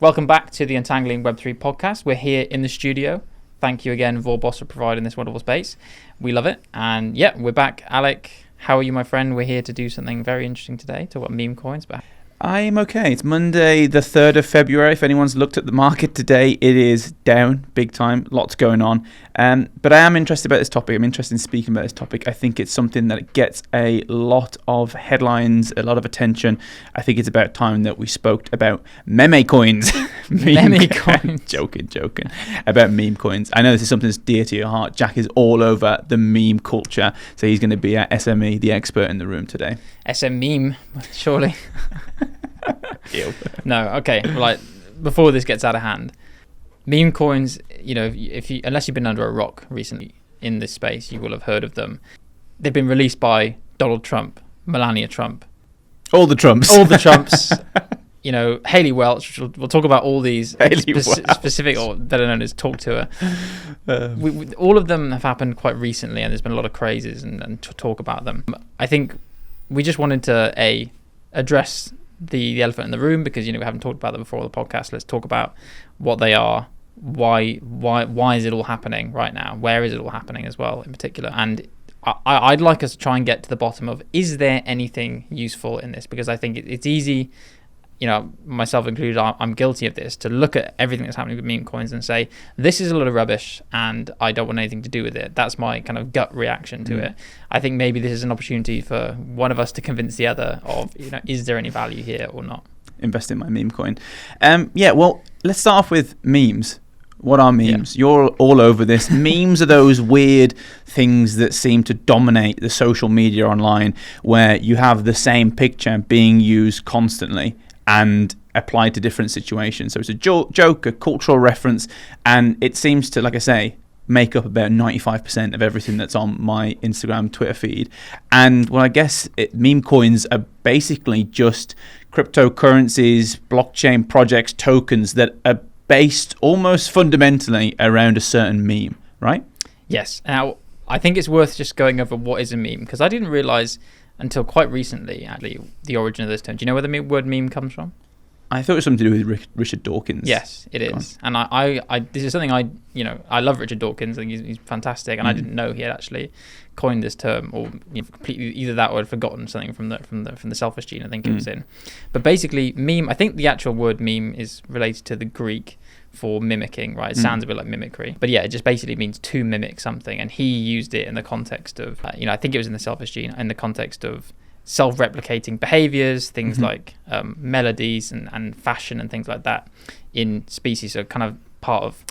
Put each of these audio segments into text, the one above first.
Welcome back to the Untangling Web3 podcast. We're here in the studio. Thank you again, Vorboss, for providing this wonderful space. We love it. And yeah, we're back. Alec, how are you, my friend? We're here to do something very interesting today, talk about meme coins. I'm okay. It's Monday, the 3rd of February. If anyone's looked at the market today, it is down big time. Lots going on. But I am interested about this topic. I'm interested in speaking about this topic. I think it's something that gets a lot of headlines, a lot of attention. I think it's about time that we spoke about Memecoins. Memecoins. Joking. About meme coins. I know this is something that's dear to your heart. Jack is all over the meme culture. So he's going to be our SME, the expert in the room today. SM meme, surely. Ew. No, okay. Like, before this gets out of hand, meme coins, you know, unless you've been under a rock recently in this space, you will have heard of them. They've been released by Donald Trump, Melania Trump. All the Trumps. You know, Hailey Welch. We'll talk about all these specific, or better known as talk to her. All of them have happened quite recently, and there's been a lot of crazes and talk about them. I think we just wanted to address the elephant in the room, because we haven't talked about them before on the podcast. Let's talk about what they are, why is it all happening right now, where is it all happening as well in particular, and I'd like us to try and get to the bottom of, is there anything useful in this? Because I think it's easy, myself included, I'm guilty of this, to look at everything that's happening with meme coins and say, this is a lot of rubbish and I don't want anything to do with it. That's my kind of gut reaction to it. I think maybe this is an opportunity for one of us to convince the other of, is there any value here or not? Invest in my meme coin. Well, let's start off with memes. What are memes? Yeah. You're all over this. Memes are those weird things that seem to dominate the social media online, where you have the same picture being used constantly and applied to different situations. So it's a joke, a cultural reference, and it seems to, like I say, make up about 95% of everything that's on my Instagram, Twitter feed. And well, I guess meme coins are basically just cryptocurrencies, blockchain projects, tokens that are based almost fundamentally around a certain meme, right? Yes. Now, I think it's worth just going over what is a meme, because I didn't realize until quite recently, actually, the origin of this term. Do you know where the word meme comes from? I thought it was something to do with Richard Dawkins. Yes, it is. And I this is something I love Richard Dawkins. I think he's fantastic, and I didn't know he had actually coined this term, or completely either that or had forgotten something from the Selfish Gene, I think it was in. But basically, meme, I think the actual word meme is related to the Greek for mimicking, right? It sounds a bit like mimicry, but yeah, it just basically means to mimic something. And he used it in the context of, I think it was in the Selfish Gene, in the context of self-replicating behaviors, things like melodies and fashion and things like that in species. So kind of part of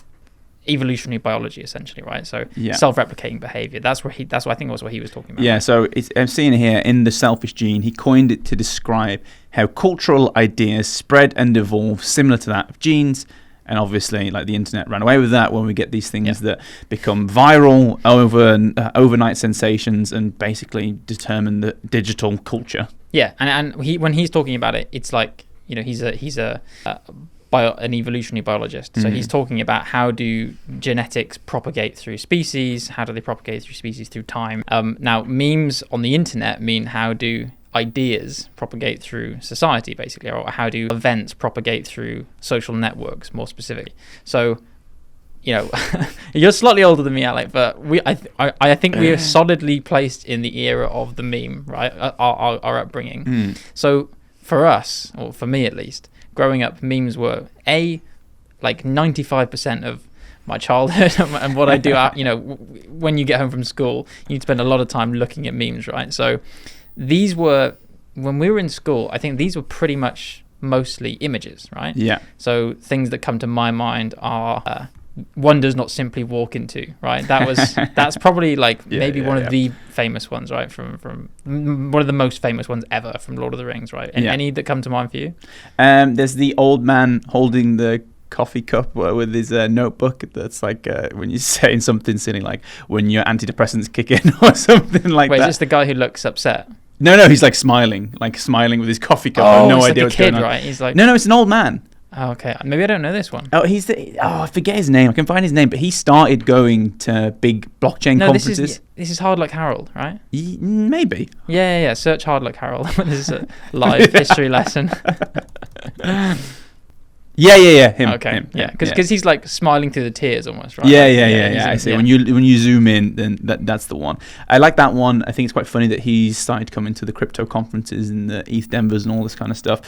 evolutionary biology, essentially, right? So self-replicating behavior. That's what I think was what he was talking about. Yeah. So I'm seeing here in the Selfish Gene, he coined it to describe how cultural ideas spread and evolve similar to that of genes. And obviously, like, the internet ran away with that when we get these things that become viral, overnight sensations, and basically determine the digital culture. Yeah, and when he's talking about it, it's like, he's an evolutionary biologist. So he's talking about how do genetics propagate through species? How do they propagate through species through time? Now, memes on the internet mean how do ideas propagate through society, basically, or how do events propagate through social networks, more specifically. So, you're slightly older than me, Alec, but I think we are solidly placed in the era of the meme, right? Our upbringing. So for us, or for me at least, growing up, memes were like 95% of my childhood and what I do out. When you get home from school, you'd spend a lot of time looking at memes, right? So these were, when we were in school, I think these were pretty much mostly images, right? Yeah. So things that come to my mind are one does not simply walk into, right? That's probably like one of the famous ones, right? From one of the most famous ones ever from Lord of the Rings, right? And any that come to mind for you? There's the old man holding the coffee cup with his notebook. That's like when you're saying something silly like when your antidepressants kick in or something like that. Wait, is this the guy who looks upset? No, he's like smiling with his coffee cup. I have no idea what's going on. Right? He's like, no, it's an old man. Oh, okay, maybe I don't know this one. I forget his name. I can find his name, but he started going to big blockchain conferences. This is Hard Luck Harold, right? Maybe. Yeah. Search Hard Luck Harold. This is a live history lesson. Him. Okay, him, because he's like smiling through the tears almost, right? Yeah. I see. When you zoom in, then that's the one. I like that one. I think it's quite funny that he's started coming to the crypto conferences and the ETH Denvers and all this kind of stuff.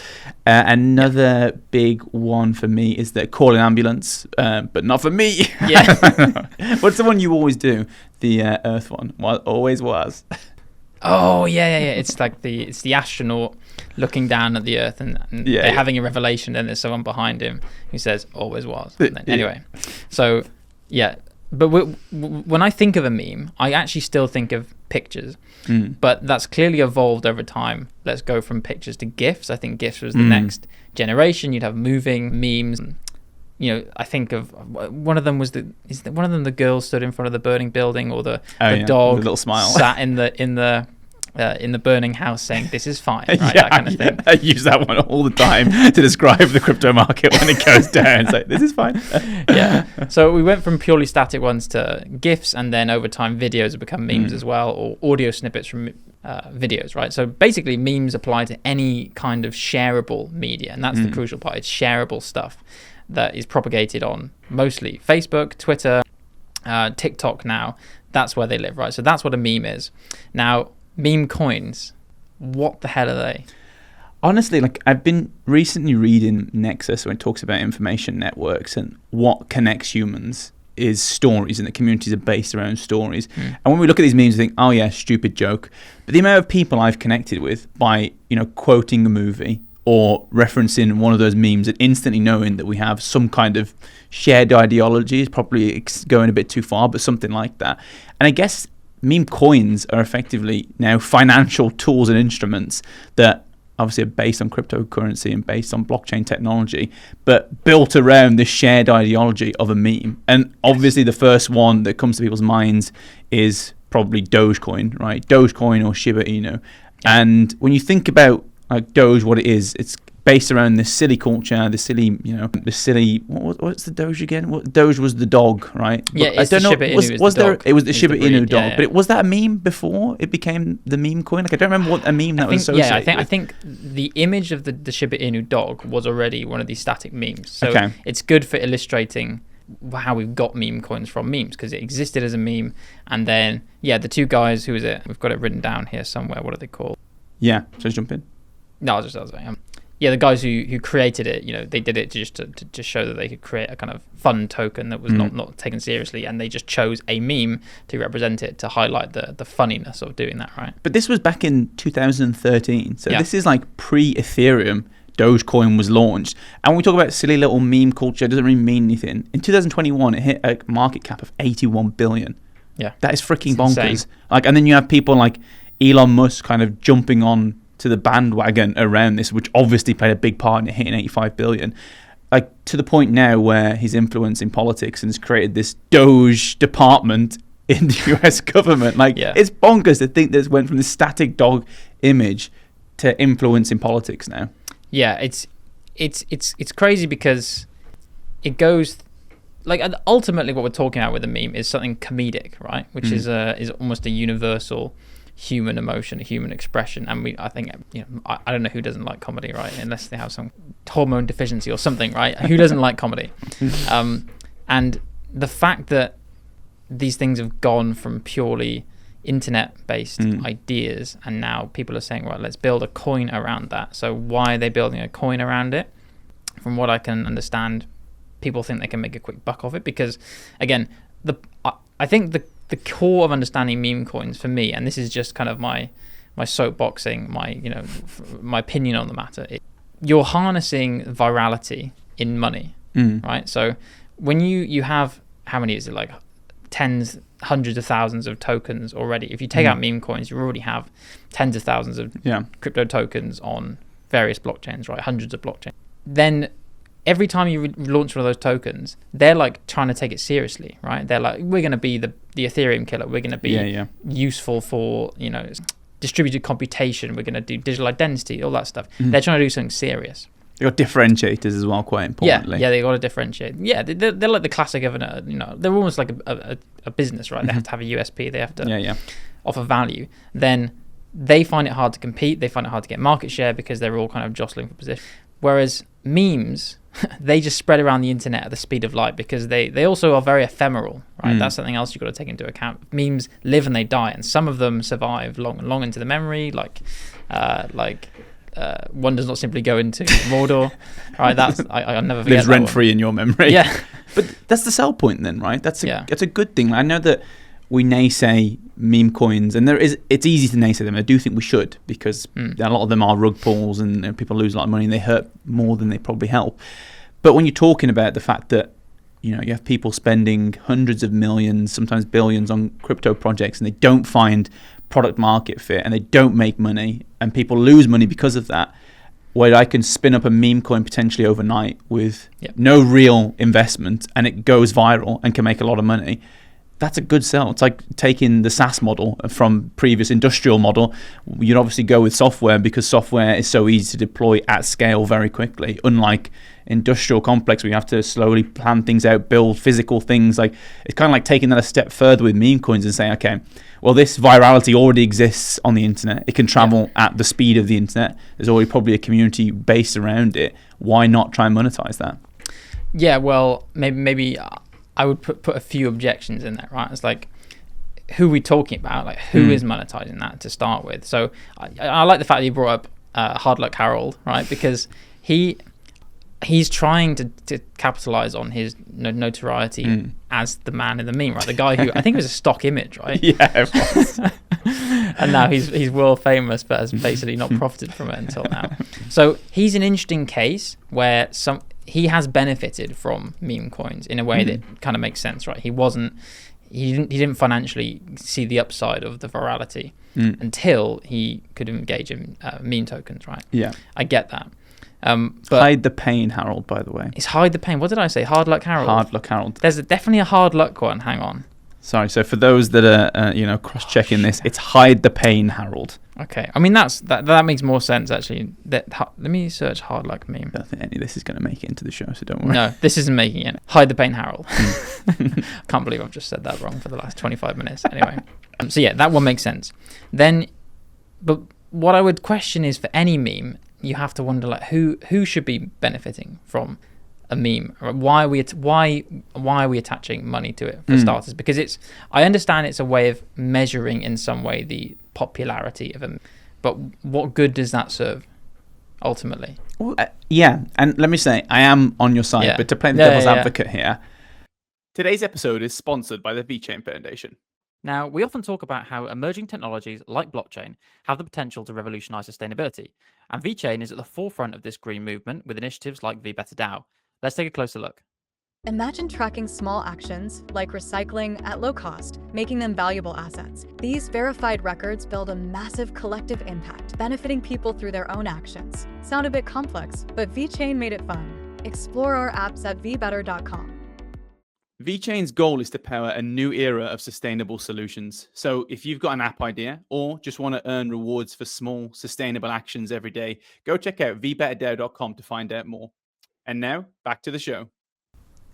Another big one for me is the call an ambulance, but not for me. Yeah. What's the one you always do? The Earth one. Always was. Oh yeah. It's like the astronaut looking down at the Earth and they're having a revelation, and there's someone behind him who says always was. Anyway, so yeah. But when I think of a meme, I actually still think of pictures. But that's clearly evolved over time. Let's go from pictures to GIFs. I think GIFs was the next generation. You'd have moving memes. You know, I think of one of them was one of them the girl stood in front of the burning building, or the dog with a little smile sat in the burning house saying this is fine, right? That kind of thing. I use that one all the time to describe the crypto market when it goes down. It's like, this is fine. So we went from purely static ones to GIFs, and then over time videos have become memes as well, or audio snippets from videos, right? So basically memes apply to any kind of shareable media, and that's the crucial part. It's shareable stuff that is propagated on mostly Facebook, Twitter, TikTok now. That's where they live, right? So that's what a meme is. Now, Memecoins, what the hell are they? Honestly, like, I've been recently reading Nexus when it talks about information networks, and what connects humans is stories, and the communities are based around stories. And when we look at these memes, we think, oh yeah, stupid joke. But the amount of people I've connected with by, quoting a movie or referencing one of those memes and instantly knowing that we have some kind of shared ideology is probably going a bit too far, but something like that. And I guess meme coins are effectively now financial tools and instruments that obviously are based on cryptocurrency and based on blockchain technology, but built around this shared ideology of a meme. And obviously the first one that comes to people's minds is probably Dogecoin, right? Dogecoin or Shiba Inu. And when you think about like Doge, what it is, it's based around this silly culture, this silly, what's the Doge again? Doge was the dog, right? Yeah, it's I don't know. Shiba Inu was there? It was the Shiba Inu dog, but was that a meme before it became the meme coin? Like, I don't remember what a meme that was associated. I think the image of the Shiba Inu dog was already one of these static memes. So it's good for illustrating how we've got meme coins from memes, because it existed as a meme, and then the two guys, who is it? We've got it written down here somewhere. What are they called? Yeah, so jump in. No, I was saying. The guys who created it, they did it to show that they could create a kind of fun token that was not taken seriously, and they just chose a meme to represent it, to highlight the funniness of doing that, right? But this was back in 2013, so this is like pre-Ethereum. Dogecoin was launched, and when we talk about silly little meme culture, it doesn't really mean anything. In 2021, it hit a market cap of 81 billion. Yeah, that is freaking bonkers. Insane. Like, and then you have people like Elon Musk kind of jumping on to the bandwagon around this, which obviously played a big part in it hitting 85 billion. Like, to the point now where his influence in politics and has created this Doge department in the US government. Like, it's bonkers to think this went from this static dog image to influence in politics now. Yeah, it's crazy, because it goes like, ultimately what we're talking about with a meme is something comedic, right? Which is almost a universal human emotion, a human expression. And I think I don't know who doesn't like comedy, right? Unless they have some hormone deficiency or something, right? Who doesn't like comedy? And the fact that these things have gone from purely internet-based ideas, and now people are saying, right, let's build a coin around that. So why are they building a coin around it? From what I can understand, people think they can make a quick buck off it, because again, I think the core of understanding meme coins for me, and this is just kind of my soapboxing, my opinion on the matter, you're harnessing virality in money, right? So when you have, how many is it, like tens, hundreds of thousands of tokens already. If you take out meme coins, you already have tens of thousands of crypto tokens on various blockchains, right? Hundreds of blockchains. Then every time you launch one of those tokens, they're like trying to take it seriously, right? They're like, we're going to be the Ethereum killer. We're going to be useful for, distributed computation. We're going to do digital identity, all that stuff. They're trying to do something serious. They've got differentiators as well, quite importantly. Yeah, they got to differentiate. Yeah, they're like the classic of they're almost like a business, right? They have to have a USP. They have to offer value. Then they find it hard to compete. They find it hard to get market share, because they're all kind of jostling for position. Whereas memes they just spread around the internet at the speed of light because they also are very ephemeral, right? That's something else you've got to take into account. Memes live and they die, and some of them survive long into the memory, like one does not simply go into Mordor, right? That's I'll never forget. Lives rent free in your memory. Yeah, but that's the sell point then, right? That's a good thing. I know that we naysay meme coins, and it's easy to naysay them. I do think we should, because a lot of them are rug pulls, and people lose a lot of money and they hurt more than they probably help. But when you're talking about the fact that you have people spending hundreds of millions, sometimes billions, on crypto projects, and they don't find product market fit and they don't make money, and people lose money because of that, where I can spin up a meme coin potentially overnight with no real investment and it goes viral and can make a lot of money, that's a good sell. It's like taking the SaaS model from previous industrial model. You'd obviously go with software because software is so easy to deploy at scale very quickly, unlike industrial complex where you have to slowly plan things out, build physical things. Like, it's kind of like taking that a step further with meme coins and saying, okay, well, this virality already exists on the internet. It can travel at the speed of the internet. There's already probably a community based around it. Why not try and monetize that? Yeah, well, maybe I would put a few objections in there, right? It's like, who are we talking about? Like, who is monetizing that to start with? So I like the fact that you brought up Hard Luck Harold, right? Because he's trying to capitalize on his notoriety as the man in the meme, right? The guy who I think it was a stock image, right? Yeah, it was. And now he's world famous, but has basically not profited from it until now. So he's an interesting case where he has benefited from meme coins in a way that kind of makes sense, right? He didn't financially see the upside of the virality until he could engage in meme tokens, right? Yeah, I get that. But hide the pain, Harold, by the way. It's hide the pain. What did I say? Hard Luck Harold? Hard Luck Harold. There's definitely a hard luck one. Hang on. Sorry, so for those that are cross-checking this, it's hide the pain, Harold. Okay, I mean that makes more sense actually. Let me search Hard Luck meme. I don't think any of this is going to make it into the show, so don't worry. No, this isn't making it. Hide the pain, Harold. I can't believe I've just said that wrong for the last 25 minutes. Anyway, so yeah, that one makes sense. But what I would question is, for any meme, you have to wonder, like, who should be benefiting from a meme? Why are we attaching money to it, for starters? Because I understand it's a way of measuring in some way the popularity of a meme, but what good does that serve ultimately? Well, yeah, and let me say, I am on your side, but to play the devil's advocate here, today's episode is sponsored by the VeChain Foundation. Now, we often talk about how emerging technologies like blockchain have the potential to revolutionize sustainability, and VeChain is at the forefront of this green movement with initiatives like VBetterDAO. Let's take a closer look. Imagine tracking small actions like recycling at low cost, making them valuable assets. These verified records build a massive collective impact, benefiting people through their own actions. Sound a bit complex, but VeChain made it fun. Explore our apps at vbetter.com. VeChain's goal is to power a new era of sustainable solutions. So if you've got an app idea or just want to earn rewards for small, sustainable actions every day, go check out vbetterdao.com to find out more. And now, back to the show.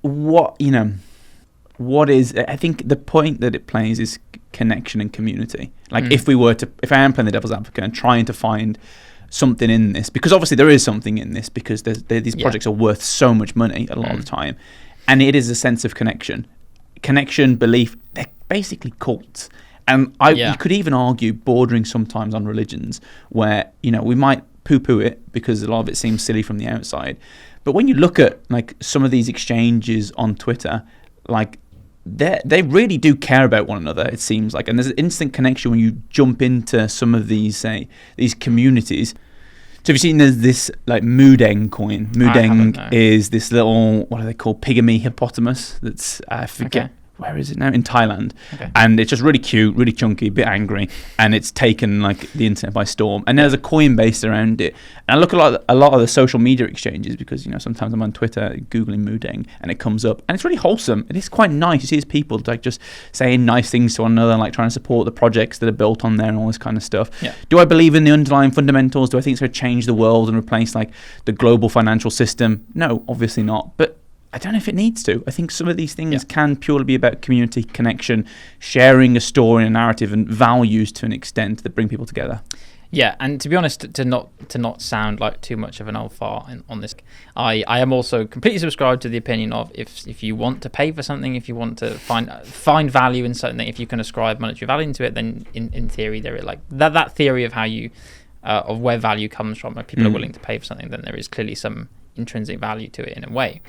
What is, I think the point that it plays is connection and community. Like, if I am playing the devil's advocate and trying to find something in this, because obviously there is something in this, because these projects are worth so much money a lot of the time. And it is a sense of connection, belief. They're basically cults. And you could even argue bordering sometimes on religions, where, we might poo-poo it because a lot of it seems silly from the outside. But when you look at like some of these exchanges on Twitter, like they really do care about one another, it seems like. And there's an instant connection when you jump into some of these communities. So have you seen there's this like Mudeng coin? Mudeng is this little, what are they called? Pygmy hippopotamus that's, I forget. Okay. Where is it now? In Thailand. Okay. And it's just really cute, really chunky, a bit angry. And it's taken like the internet by storm. And there's a coin based around it. And I look at a lot of the social media exchanges because, sometimes I'm on Twitter Googling Mudeng and it comes up. And it's really wholesome. It is quite nice. You see these people like just saying nice things to one another, like trying to support the projects that are built on there and all this kind of stuff. Yeah. Do I believe in the underlying fundamentals? Do I think it's going to change the world and replace like the global financial system? No, obviously not. But I don't know if it needs to. I think some of these things can purely be about community connection, sharing a story and a narrative and values to an extent that bring people together. Yeah, and to be honest, to not sound like too much of an old fart on this, I am also completely subscribed to the opinion of if you want to pay for something, if you want to find value in something, if you can ascribe monetary value into it, then in theory there is like that theory of how you of where value comes from, if people are willing to pay for something, then there is clearly some intrinsic value to it in a way,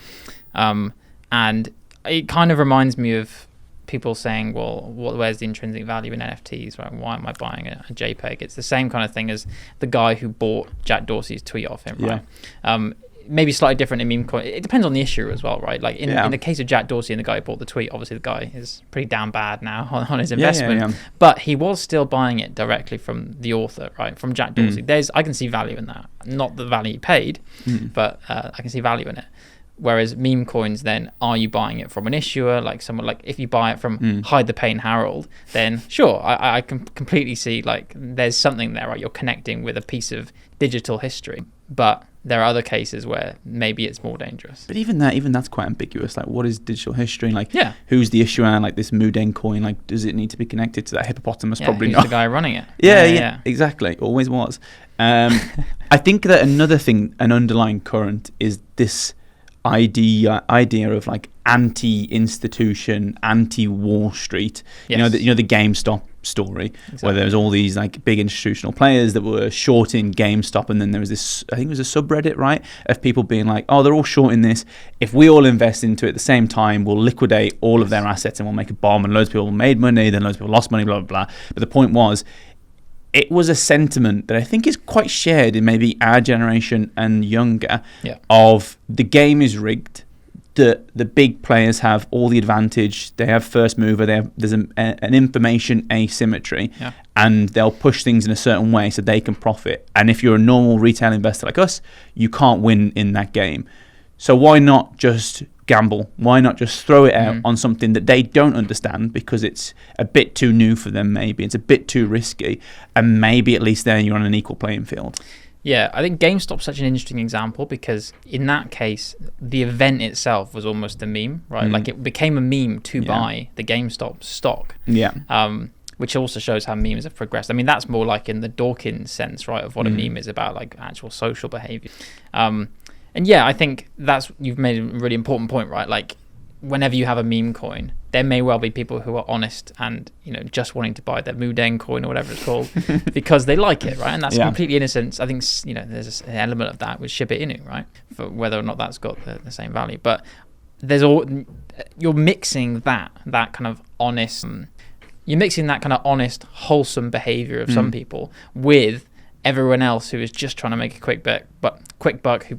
and it kind of reminds me of people saying, well, where's the intrinsic value in NFTs, right? Why am I buying a JPEG? It's the same kind of thing as the guy who bought Jack Dorsey's tweet off him, right? Maybe slightly different in Memecoin. It depends on the issue as well, right? Like in the case of Jack Dorsey and the guy who bought the tweet, obviously the guy is pretty damn bad now on his investment, but he was still buying it directly from the author, right? From Jack Dorsey. I can see value in that. Not the value he paid, but I can see value in it. Whereas Memecoins, then, are you buying it from an issuer, like someone, like if you buy it from Hide the Pain Harold, then sure, I can completely see like there's something there, right? You're connecting with a piece of digital history, but there are other cases where maybe it's more dangerous. But even that's quite ambiguous. Like, what is digital history? Like, who's the issuer? Like this Muden coin, like, does it need to be connected to that hippopotamus? Probably who's not. The guy running it. Yeah, exactly. Always was. I think that another thing, an underlying current, is this idea of like anti-institution, anti-Wall Street. You know the GameStop story, where there's all these like big institutional players that were shorting GameStop, and then there was this, I think it was a subreddit, right, of people being like, oh, they're all shorting this. If we all invest into it at the same time, we'll liquidate all of their assets and we'll make a bomb, and loads of people made money, then loads of people lost money, blah blah blah. But the point was, it was a sentiment that I think is quite shared in maybe our generation and younger, of the game is rigged, the big players have all the advantage, they have first mover, there's an information asymmetry, and they'll push things in a certain way so they can profit. And if you're a normal retail investor like us, you can't win in that game. So why not just gamble? Why not just throw it out on something that they don't understand, because it's a bit too new for them, maybe it's a bit too risky, and maybe at least then you're on an equal playing field. Yeah, I think GameStop's such an interesting example, because in that case, the event itself was almost a meme, right? Like it became a meme to buy the GameStop stock. Which also shows how memes have progressed. I mean, that's more like in the Dawkins sense, right, of what a meme is about, like actual social behavior. And yeah, I think you've made a really important point, right? Like, whenever you have a meme coin, there may well be people who are honest and, just wanting to buy their Muden coin or whatever it's called because they like it, right? And that's completely innocent. I think, there's an element of that with Shiba Inu, right? For whether or not that's got the same value. But you're mixing that kind of honest, wholesome behavior of some people with everyone else who is just trying to make a quick buck,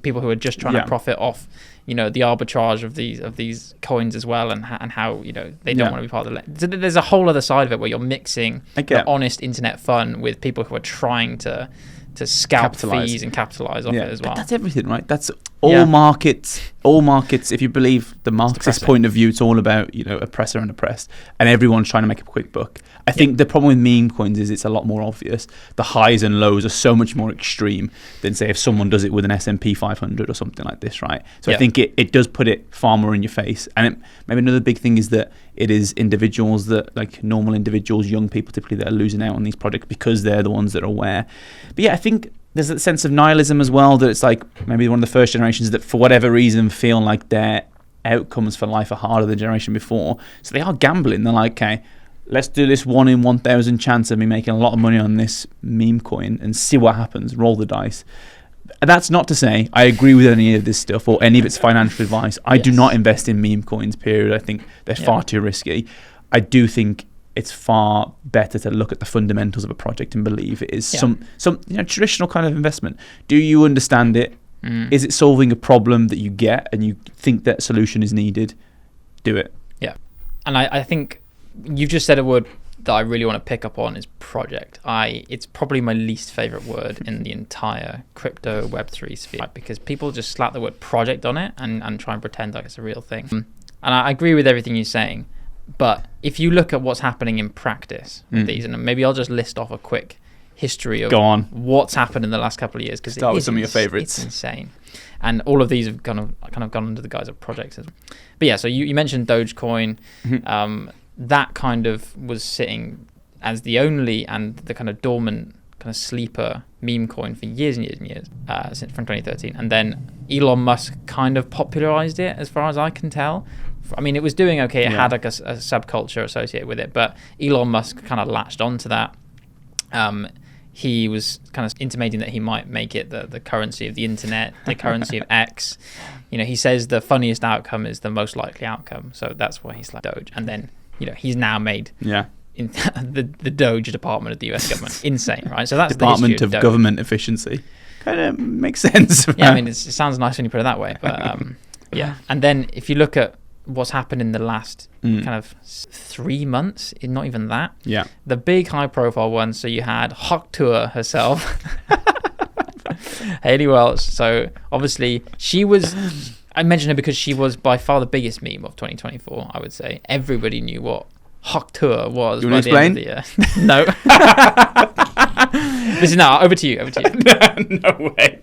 people who are just trying to profit off, the arbitrage of these coins as well, and how they don't want to be part of the. So there's a whole other side of it where you're mixing the honest internet fun with people who are trying to scalp fees and capitalize off it as well. But that's everything, right? That's all markets. All markets, if you believe the Marxist point of view, it's all about oppressor and oppressed, and everyone's trying to make a quick buck. I think the problem with meme coins is it's a lot more obvious. The highs and lows are so much more extreme than, say, if someone does it with an S&P 500 or something like this, right? So I think it does put it far more in your face. And maybe another big thing is that it is individuals that, like normal individuals, young people typically, that are losing out on these projects because they're the ones that are aware. But yeah, I think there's a sense of nihilism as well, that it's like maybe one of the first generations that for whatever reason feel like their outcomes for life are harder than the generation before. So they are gambling. They're like, okay, let's do this 1 in 1,000 chance of me making a lot of money on this meme coin and see what happens, roll the dice. That's not to say I agree with any of this stuff or any of its financial advice. I do not invest in meme coins, period. I think they're far too risky. I do think it's far better to look at the fundamentals of a project and believe it is some traditional kind of investment. Do you understand it? Is it solving a problem that you get and you think that solution is needed? Do it. Yeah. And I think you've just said a word that I really want to pick up on, is project. It's probably my least favorite word in the entire crypto Web3 sphere, because people just slap the word project on it and try and pretend like it's a real thing. And I agree with everything you're saying. But if you look at what's happening in practice with these, and maybe I'll just list off a quick history of what's happened in the last couple of years, because start with some of your favorites. It's insane, and all of these have kind of gone under the guise of projects. But yeah, so you mentioned Dogecoin. That kind of was sitting as the only and the kind of dormant kind of sleeper meme coin for years and years and years, since from 2013. And then Elon Musk kind of popularized it, as far as I can tell. I mean, it was doing okay. It had like a subculture associated with it, but Elon Musk kind of latched onto that. He was kind of intimating that he might make it the currency of the internet, the currency of X. You know, he says the funniest outcome is the most likely outcome. So that's why he's like Doge. And then, you know, he's now made in the Doge department of the US government. Insane, right? So that's Department the of Government Efficiency. Kind of makes sense. Yeah, I mean, it sounds nice when you put it that way. But yeah. And then if you look at what's happened in the last kind of 3 months, not even that. Yeah. The big high profile ones. So you had Hawktour herself, Hailey Welch. So obviously I mentioned her because she was by far the biggest meme of 2024, I would say. Everybody knew what Hawktour was. You want to explain? No. This is now over to you. No way.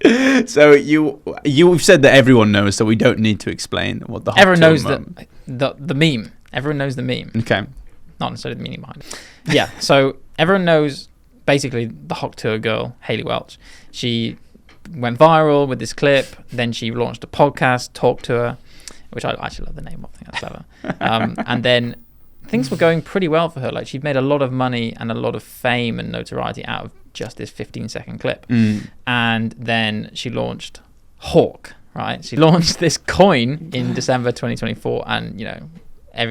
So you've said that everyone knows, so we don't need to explain what the everyone knows the meme. Everyone knows the meme. Okay. Not necessarily the meaning behind it. Yeah. So everyone knows basically the Hawktour girl, Hailey Welch. She went viral with this clip. Then she launched a podcast, Talk to Her, which I actually love the name of. I think that's clever. And then things were going pretty well for her. Like, she'd made a lot of money and a lot of fame and notoriety out of just this 15-second clip. And then she launched Hawk, right? She launched this coin in December 2024, and, you know,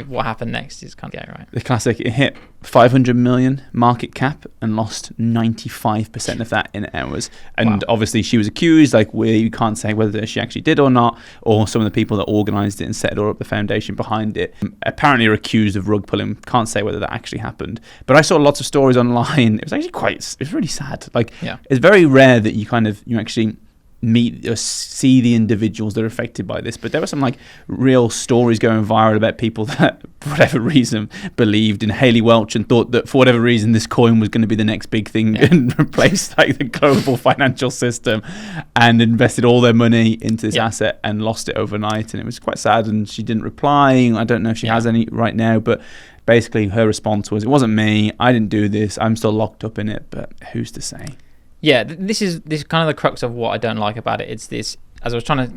what happened next is kind of scary, right? The classic, it hit 500 million market cap and lost 95% of that in hours. And obviously she was accused, like, you can't say whether she actually did or not, or some of the people that organized it and set up the foundation behind it apparently are accused of rug pulling. Can't say whether that actually happened. But I saw lots of stories online. It was actually it's really sad. Like, it's very rare that you actually meet or see the individuals that are affected by this, but there were some like real stories going viral about people that for whatever reason believed in Hailey Welch and thought that for whatever reason this coin was going to be the next big thing and replace like the global financial system, and invested all their money into this asset and lost it overnight. And it was quite sad, and she didn't reply. I don't know if she has any right now, but basically her response was, it wasn't me, I didn't do this, I'm still locked up in it, but who's to say? Yeah, this is kind of the crux of what I don't like about it. It's this, as I was trying to,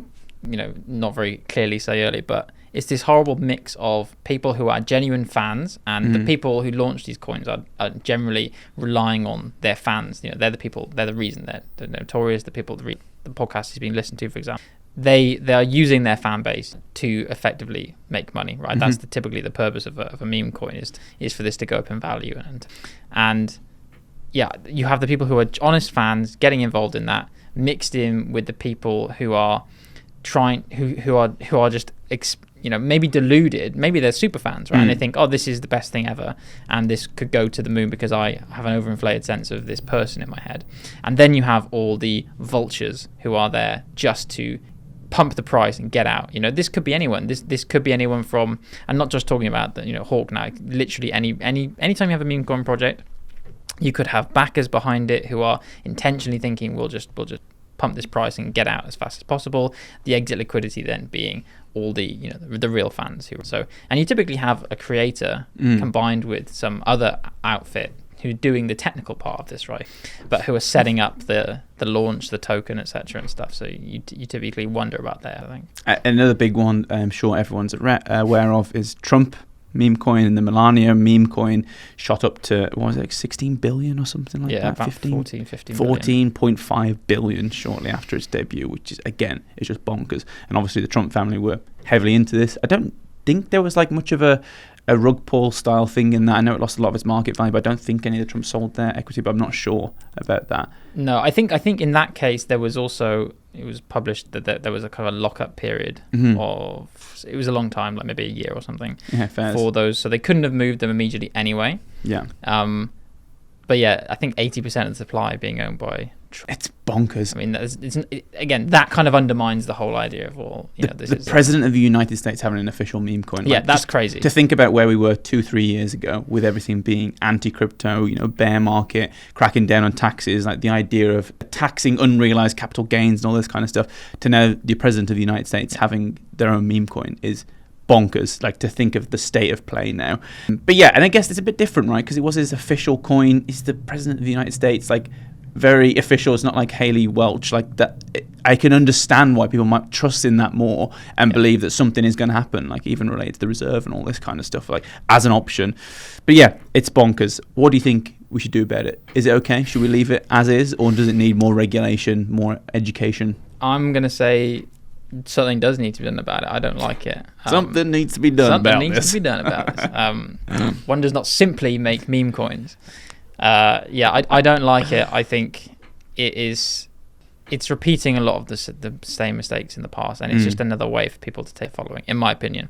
you know, not very clearly say earlier, but it's this horrible mix of people who are genuine fans, and the people who launch these coins are generally relying on their fans. You know, they're the reason they're notorious. The people that read the podcast is being listened to, for example. They are using their fan base to effectively make money, right? That's typically the purpose of a meme coin is for this to go up in value, and yeah, you have the people who are honest fans getting involved in that, mixed in with the people who are who are just maybe deluded, maybe they're super fans, right? And they think, oh, this is the best thing ever, and this could go to the moon because I have an overinflated sense of this person in my head. And then you have all the vultures who are there just to pump the price and get out. You know, this could be anyone. This could be anyone from, and not just talking about the, Hawk now. Literally anytime you have a meme coin project, you could have backers behind it who are intentionally thinking we'll just pump this price and get out as fast as possible. The exit liquidity then being all the the real fans and you typically have a creator combined with some other outfit who are doing the technical part of this, right? But who are setting up the launch, the token, etc. and stuff. So you typically wonder about that, I think. Another big one I'm sure everyone's aware of is Trump meme coin, and the Melania meme coin shot up to, what was it, like 16 billion or something like that? Yeah, about 14.5 billion shortly after its debut, which is, again, it's just bonkers. And obviously the Trump family were heavily into this. I don't think there was like much of a rug pull style thing in that. I know it lost a lot of its market value, but I don't think any of the Trump sold their equity, but I'm not sure about that. No, I think in that case there was also, it was published that there was a kind of a lockup period of, it was a long time, like maybe a year or something, for those, so they couldn't have moved them immediately anyway. Yeah. But yeah, I think 80% of the supply being owned by Trump. It's bonkers. I mean, again, that kind of undermines the whole idea of all. The president of the United States having an official meme coin. Yeah, that's crazy. To think about where we were 2-3 years ago, with everything being anti-crypto, bear market, cracking down on taxes, like the idea of taxing unrealized capital gains and all this kind of stuff, to now the president of the United States having their own meme coin is bonkers, like, to think of the state of play now. But yeah, and I guess it's a bit different, right? Because it was his official coin. He's the president of the United States. Like, very official. It's not like Hailey Welch. Like that, I can understand why people might trust in that more and believe that something is going to happen, like even related to the reserve and all this kind of stuff, like as an option. But yeah, it's bonkers. What do you think we should do about it? Is it okay? Should we leave it as is, or does it need more regulation, more education? I'm going to say something does need to be done about it. I don't like it. Something needs to be done about this. Something needs to be done about this. One does not simply make meme coins. I don't like it. I think it's repeating a lot of the same mistakes in the past, and it's just another way for people to take following, in my opinion.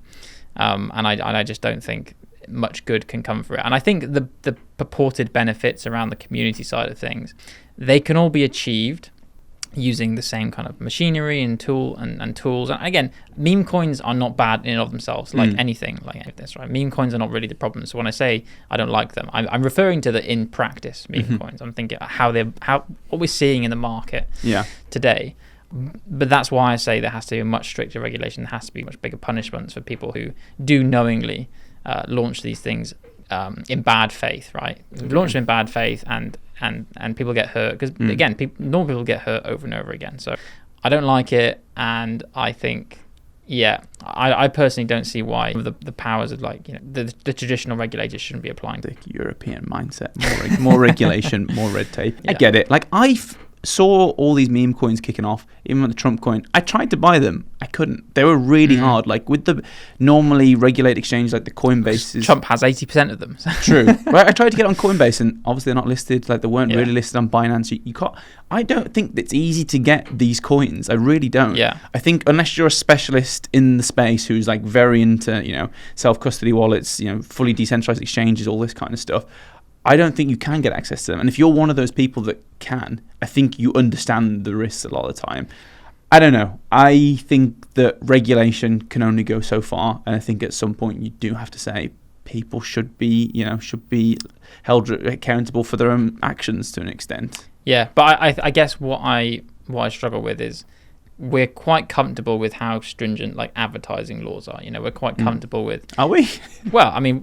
And I just don't think much good can come from it. And I think the purported benefits around the community side of things, they can all be achieved using the same kind of machinery and tools. And again, meme coins are not bad in and of themselves, like anything like this, right? Meme coins are not really the problem. So when I say I don't like them, I'm referring to the in practice meme coins. I'm thinking how what we're seeing in the market today. But that's why I say there has to be a much stricter regulation. There has to be much bigger punishments for people who do knowingly launch these things in bad faith, right? Launch them in bad faith, and people get hurt because again, normal people get hurt over and over again. So I don't like it, and I think I personally don't see why the powers of the traditional regulators shouldn't be applying. The European mindset, more regulation, more red tape. I get it. Like I saw all these meme coins kicking off, even with the Trump coin. I tried to buy them. I couldn't. They were really hard. Like with the normally regulated exchanges like the Coinbase. Trump has 80% of them. True. Well, I tried to get on Coinbase, and obviously they're not listed. Like they weren't really listed on Binance. You can't. I don't think it's easy to get these coins. I really don't. Yeah. I think unless you're a specialist in the space who's like very into self-custody wallets, fully decentralized exchanges, all this kind of stuff, I don't think you can get access to them. And if you're one of those people that can, I think you understand the risks a lot of the time. I don't know. I think that regulation can only go so far. And I think at some point you do have to say people should be held accountable for their own actions to an extent. Yeah, but I guess what I struggle with is we're quite comfortable with how stringent like advertising laws are. We're quite comfortable with. Are we? Well, I mean,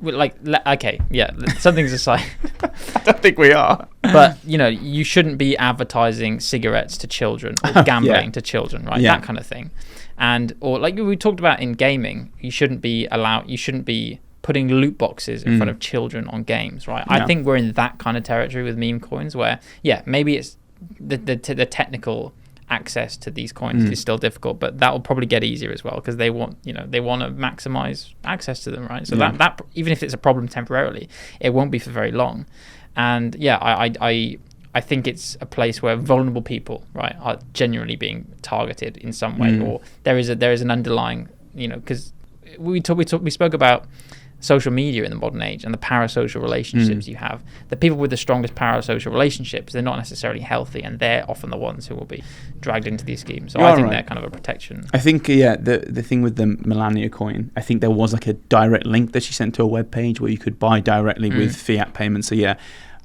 okay, yeah. Some things aside, I don't think we are. But you shouldn't be advertising cigarettes to children or gambling to children, right? That kind of thing, or like we talked about in gaming, you shouldn't be putting loot boxes in front of children on games, right? I think we're in that kind of territory with meme coins, where maybe it's the technical access to these coins is still difficult, but that will probably get easier as well because they want to maximize access to them, right? So that even if it's a problem temporarily, it won't be for very long. And I think it's a place where vulnerable people, right, are genuinely being targeted in some way, or there is an underlying, because we spoke about social media in the modern age and the parasocial relationships you have. The people with the strongest parasocial relationships, they're not necessarily healthy, and they're often the ones who will be dragged into these schemes. So I think they're kind of a protection. I think the thing with the Melania coin, I think there was like a direct link that she sent to a web page where you could buy directly with fiat payments. So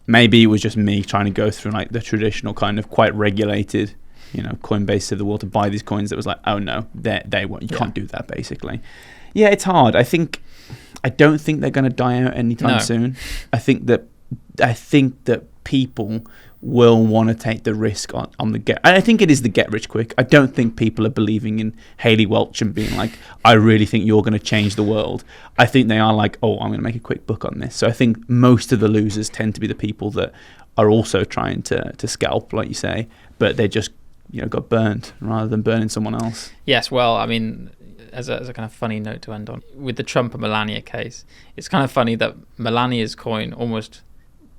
maybe it was just me trying to go through like the traditional kind of quite regulated Coinbase of the world to buy these coins that was like, oh no, they won't, you can't do that basically. It's hard. I don't think they're going to die out anytime soon. I think that people will want to take the risk on the get. I think it is the get rich quick. I don't think people are believing in Hailey Welch and being like, I really think you're going to change the world. I think they are like, oh, I'm going to make a quick buck on this. So I think most of the losers tend to be the people that are also trying to scalp, like you say, but they just got burned rather than burning someone else. Yes, well, I mean, as a kind of funny note to end on, with the Trump and Melania case, it's kind of funny that Melania's coin almost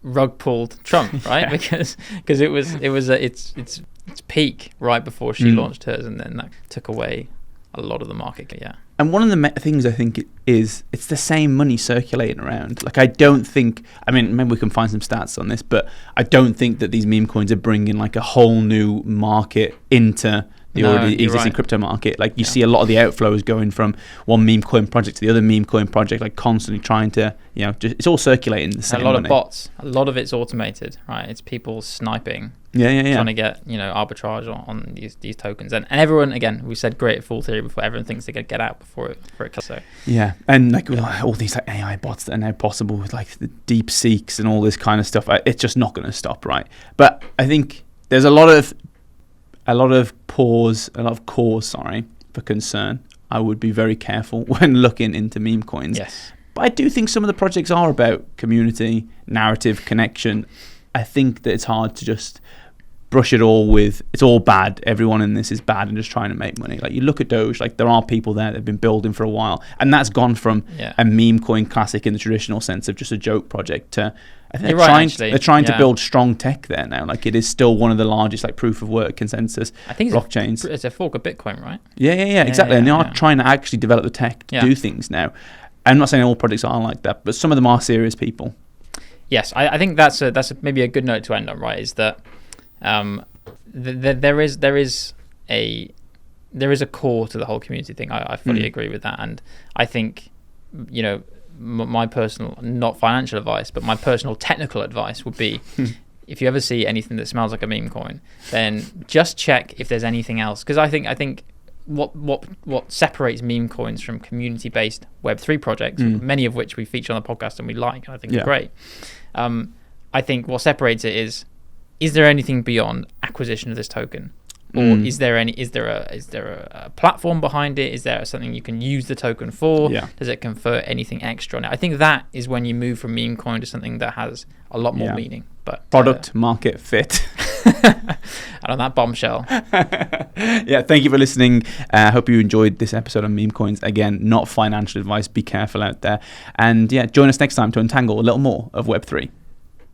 rug pulled Trump, right? Because it was its peak right before she launched hers, and then that took away a lot of the market. And one of the things I think is it's the same money circulating around. Like I don't think, maybe we can find some stats on this, but I don't think that these meme coins are bringing like a whole new market into the already existing crypto market. Like you see a lot of the outflows going from one meme coin project to the other meme coin project, like constantly trying to, it's all circulating the same money. A lot of bots. A lot of it's automated, right? It's people sniping trying to get arbitrage on these tokens. And everyone, again, we said great full theory before. Everyone thinks they're gonna get out before it comes. So yeah, and like with all these like AI bots that are now possible with like the deep seeks and all this kind of stuff, it's just not going to stop, right? But I think there's a lot of cause for concern. I would be very careful when looking into meme coins. Yes. But I do think some of the projects are about community, narrative, connection. I think that it's hard to just brush it all with, it's all bad, everyone in this is bad and just trying to make money. Like you look at Doge, like there are people there that have been building for a while, and that's gone from a meme coin classic in the traditional sense of just a joke project to, I think they're trying to build strong tech there now. Like it is still one of the largest like proof of work consensus blockchains. It's a fork of Bitcoin, right? Yeah, exactly. And they are trying to actually develop the tech to do things now. I'm not saying all projects are like that, but some of them are serious people. Yes, I think that's maybe a good note to end on, right? Is that there is a core to the whole community thing. I fully agree with that, and I think my personal, not financial advice, but my personal technical advice would be, if you ever see anything that smells like a meme coin, then just check if there's anything else, because I think what separates meme coins from community-based Web3 projects, many of which we feature on the podcast and we like, and I think are great. I think what separates it is there anything beyond acquisition of this token, or is there a platform behind it? Is there something you can use the token for? Does it confer anything extra on it? I think that is when you move from meme coin to something that has a lot more meaning. But product market fit. And on that bombshell. Thank you for listening. I hope you enjoyed this episode on meme coins. Again, not financial advice. Be careful out there. And join us next time to untangle a little more of Web3.